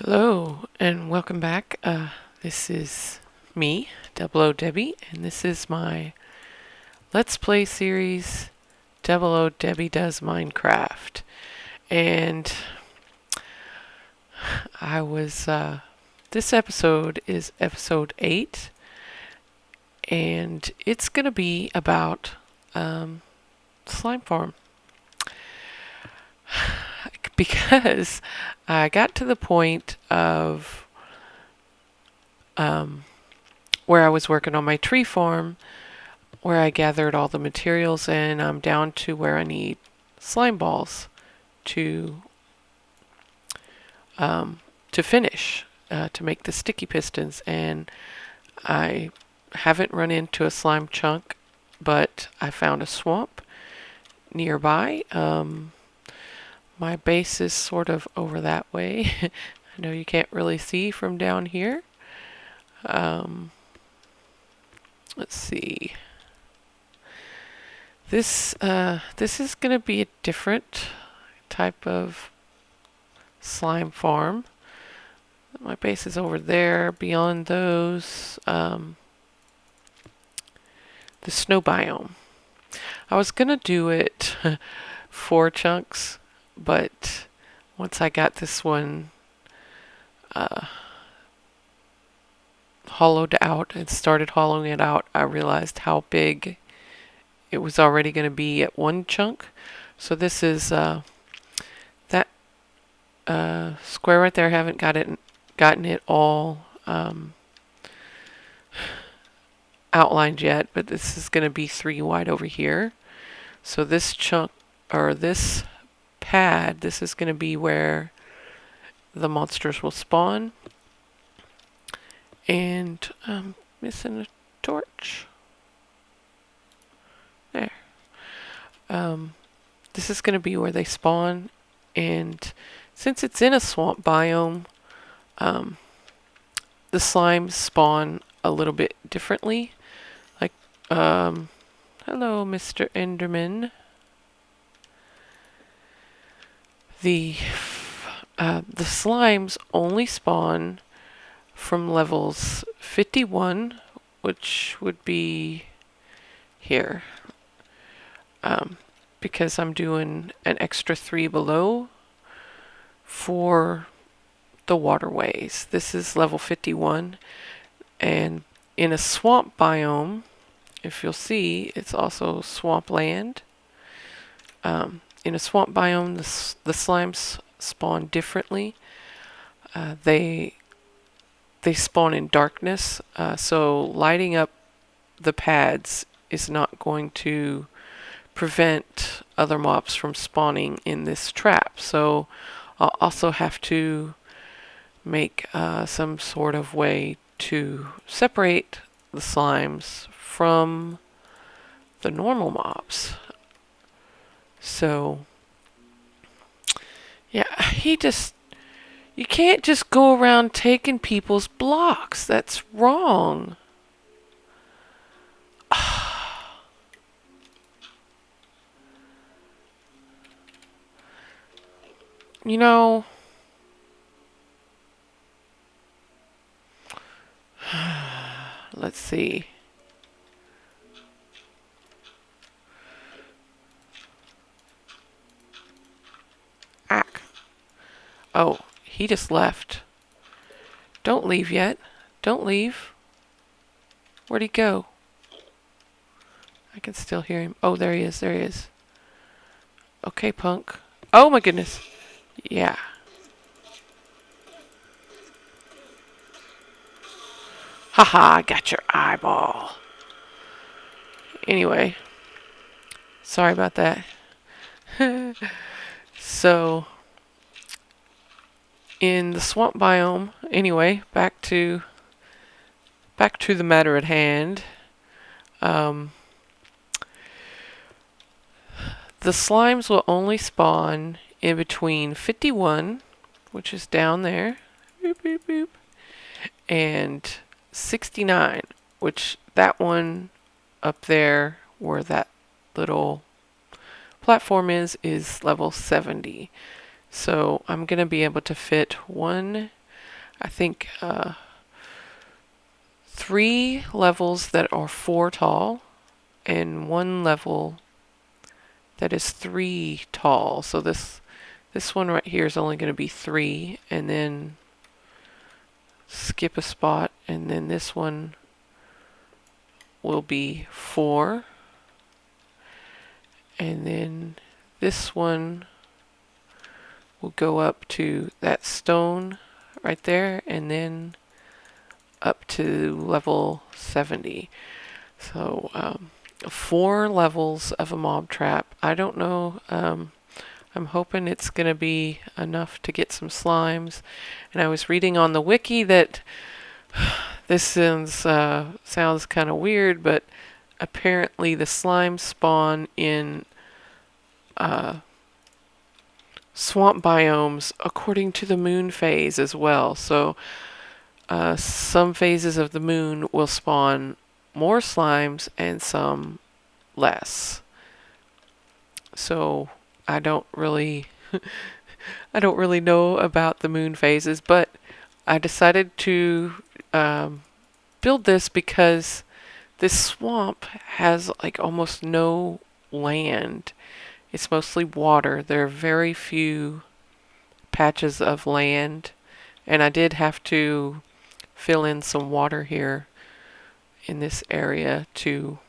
Hello and welcome back. This is me, Double O Debbie, and this is my Let's Play series, Double O Debbie Does Minecraft. And this episode is episode 8, and it's going to be about Slime Farm. Because I got to the point of where I was working on my tree farm, where I gathered all the materials, and I'm down to where I need slime balls to finish to make the sticky pistons. And I haven't run into a slime chunk, but I found a swamp nearby. My base is sort of over that way. I know you can't really see from down here. Let's see. This is going to be a different type of slime farm. My base is over there. Beyond those, the snow biome. I was going to do it 4 chunks, but once I got this one hollowed out and started hollowing it out, I realized how big it was already going to be at 1 chunk. So this is that square right there. I haven't gotten it all outlined yet, but this is going to be 3 wide over here. So this chunk, or this pad, this is going to be where the monsters will spawn. And I'm missing a torch. There. This is going to be where they spawn, and since it's in a swamp biome, the slimes spawn a little bit differently. Like, hello, Mr. Enderman. The slimes only spawn from levels 51, which would be here. Because I'm doing an extra 3 below for the waterways. This is level 51, and in a swamp biome, if you'll see, it's also swampland. In a swamp biome, the slimes spawn differently. They spawn in darkness, so lighting up the pads is not going to prevent other mobs from spawning in this trap. So I'll also have to make some sort of way to separate the slimes from the normal mobs. So yeah, you can't just go around taking people's blocks. That's wrong. You know, let's see. Ack. Oh, he just left. Don't leave yet. Don't leave. Where'd he go? I can still hear him. Oh, there he is. There he is. Okay, punk. Oh my goodness. Yeah. Haha, I got your eyeball. Anyway. Sorry about that. So, in the swamp biome, anyway, back to the matter at hand. The slimes will only spawn in between 51, which is down there, boop, boop, boop, and 69, which that one up there where that little platform is level 70. So I'm going to be able to fit 1, I think 3 levels that are 4 tall and 1 level that is 3 tall. So this one right here is only going to be 3, and then skip a spot, and then this one will be 4, and then this one will go up to that stone right there, and then up to level 70. So 4 levels of a mob trap. I don't know. I'm hoping it's going to be enough to get some slimes. And I was reading on the wiki that this sounds kind of weird, but apparently the slimes spawn in swamp biomes according to the moon phase as well. So some phases of the moon will spawn more slimes and some less. So I don't really know about the moon phases, but I decided to build this because this swamp has like almost no land. It's mostly water. There are very few patches of land, and I did have to fill in some water here in this area to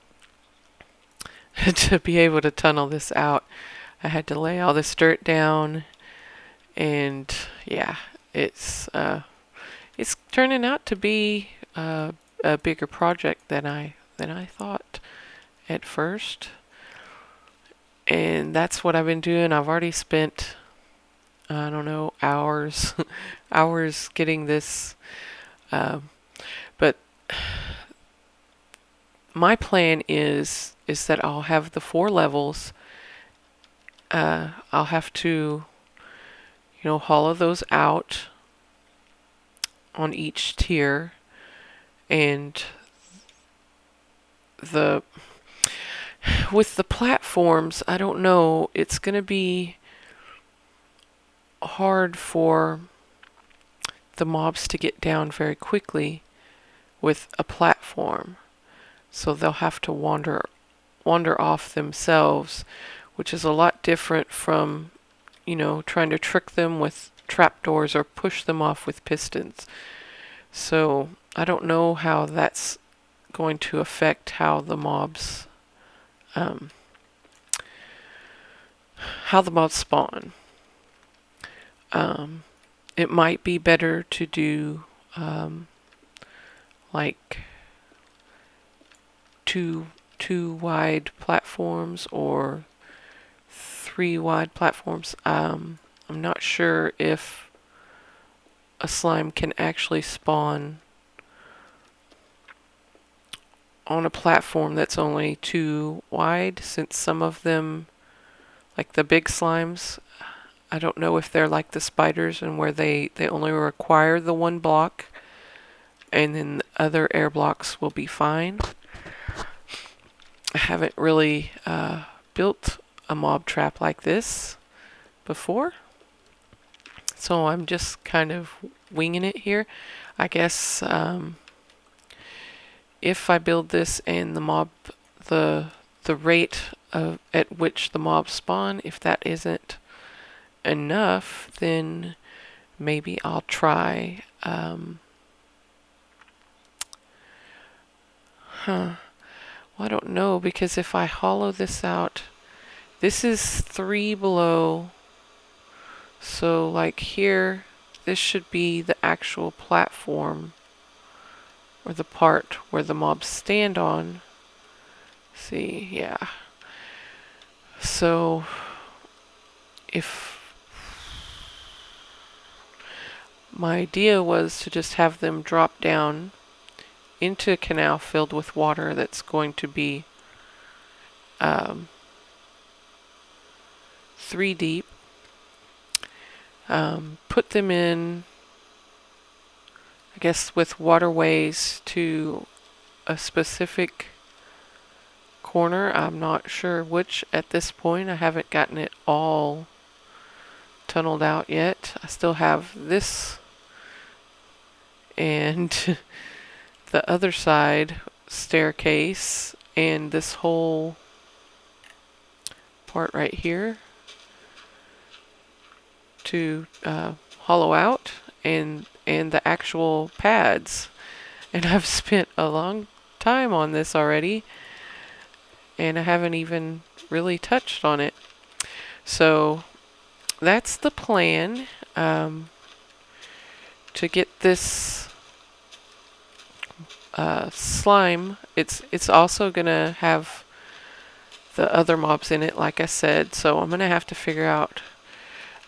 to be able to tunnel this out. I had to lay all this dirt down, and yeah, it's turning out to be a bigger project than I thought at first. And that's what I've been doing. I've already spent, I don't know, hours hours getting this, but my plan is that I'll have the 4 levels. I'll have to, hollow those out on each tier, and with the platforms, I don't know, it's going to be hard for the mobs to get down very quickly with a platform. So they'll have to wander off themselves, which is a lot different from, trying to trick them with trapdoors or push them off with pistons. So I don't know how that's going to affect how the mobs spawn. It might be better to do like two wide platforms or 3 wide platforms. I'm not sure if a slime can actually spawn on a platform that's only 2 wide, since some of them, like the big slimes, I don't know if they're like the spiders and where they only require the 1 block, and then other air blocks will be fine. I haven't really built a mob trap like this before, so I'm just kind of winging it here. I guess if I build this and the rate at which the mobs spawn, if that isn't enough, then maybe I'll try well, I don't know, because if I hollow this out, this is 3 below, so like here, this should be the actual platform, or the part where the mobs stand on. See, yeah. So if my idea was to just have them drop down into a canal filled with water that's going to be 3 deep, put them in, I guess, with waterways to a specific corner. I'm not sure which at this point. I haven't gotten it all tunneled out yet. I still have this and the other side staircase, and this whole part right here to hollow out, and the actual pads. And I've spent a long time on this already, and I haven't even really touched on it. So that's the plan, to get this slime. It's also gonna have the other mobs in it, like I said, so I'm gonna have to figure out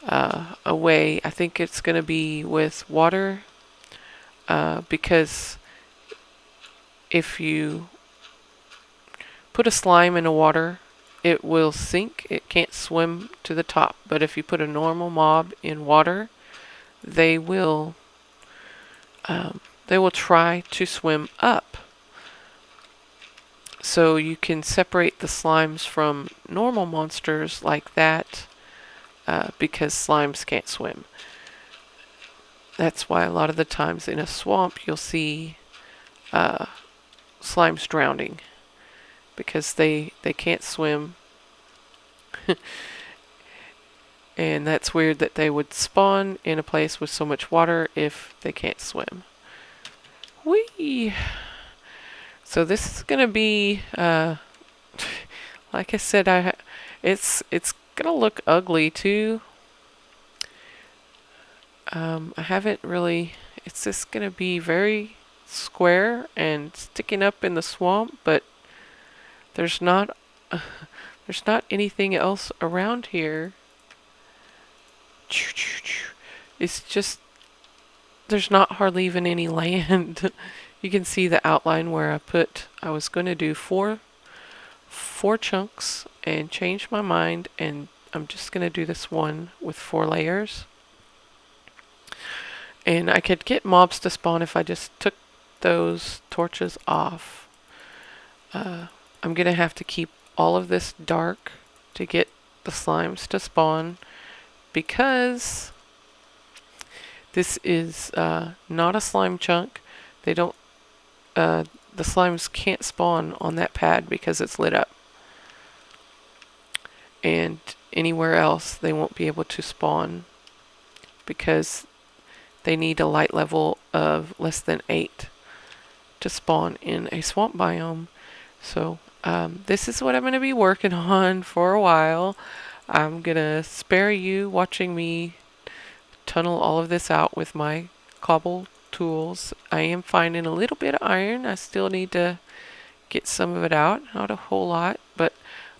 a way. I think it's gonna be with water, because if you put a slime in the water, it will sink. It can't swim to the top. But if you put a normal mob in water, they will try to swim up. So you can separate the slimes from normal monsters like that, because slimes can't swim. That's why a lot of the times in a swamp you'll see slimes drowning, because they can't swim. And that's weird that they would spawn in a place with so much water if they can't swim. Whee! So this is gonna be, like I said, it's gonna look ugly too. I haven't really. It's just gonna be very square and sticking up in the swamp, but there's not anything else around here. It's just, there's not hardly even any land. You can see the outline where I was going to do four chunks and change my mind, and I'm just going to do this one with 4 layers. And I could get mobs to spawn if I just took those torches off. I'm going to have to keep all of this dark to get the slimes to spawn, because this is not a slime chunk. They don't, the slimes can't spawn on that pad because it's lit up. And anywhere else they won't be able to spawn, because they need a light level of less than 8 to spawn in a swamp biome. So this is what I'm going to be working on for a while. I'm going to spare you watching me tunnel all of this out with my cobble tools. I am finding a little bit of iron. I still need to get some of it out. Not a whole lot, but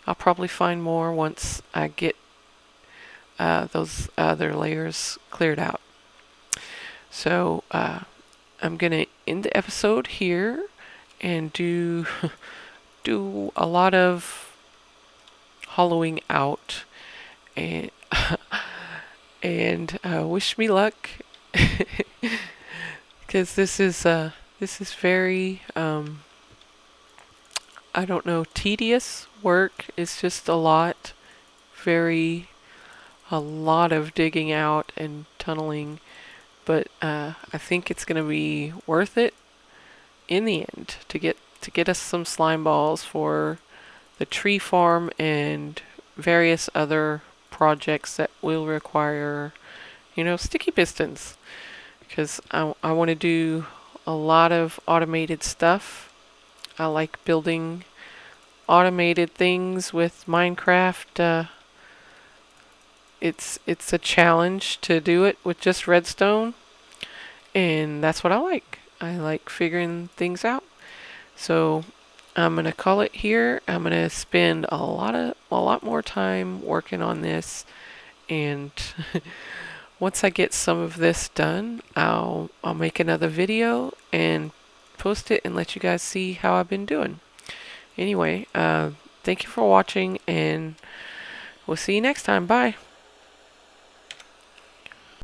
I'll probably find more once I get those other layers cleared out. So I'm going to end the episode here and do a lot of hollowing out, and wish me luck, because this is very I don't know, tedious work. It's just a lot of digging out and tunneling, but I think it's going to be worth it in the end to get us some slime balls for the tree farm and various other projects that will require, sticky pistons, because I want to do a lot of automated stuff. I like building automated things with Minecraft. It's a challenge to do it with just redstone, and that's what I like. I like figuring things out. So I'm going to call it here. I'm going to spend a lot more time working on this, and once I get some of this done, I'll make another video and post it and let you guys see how I've been doing. Anyway, thank you for watching, and we'll see you next time. Bye.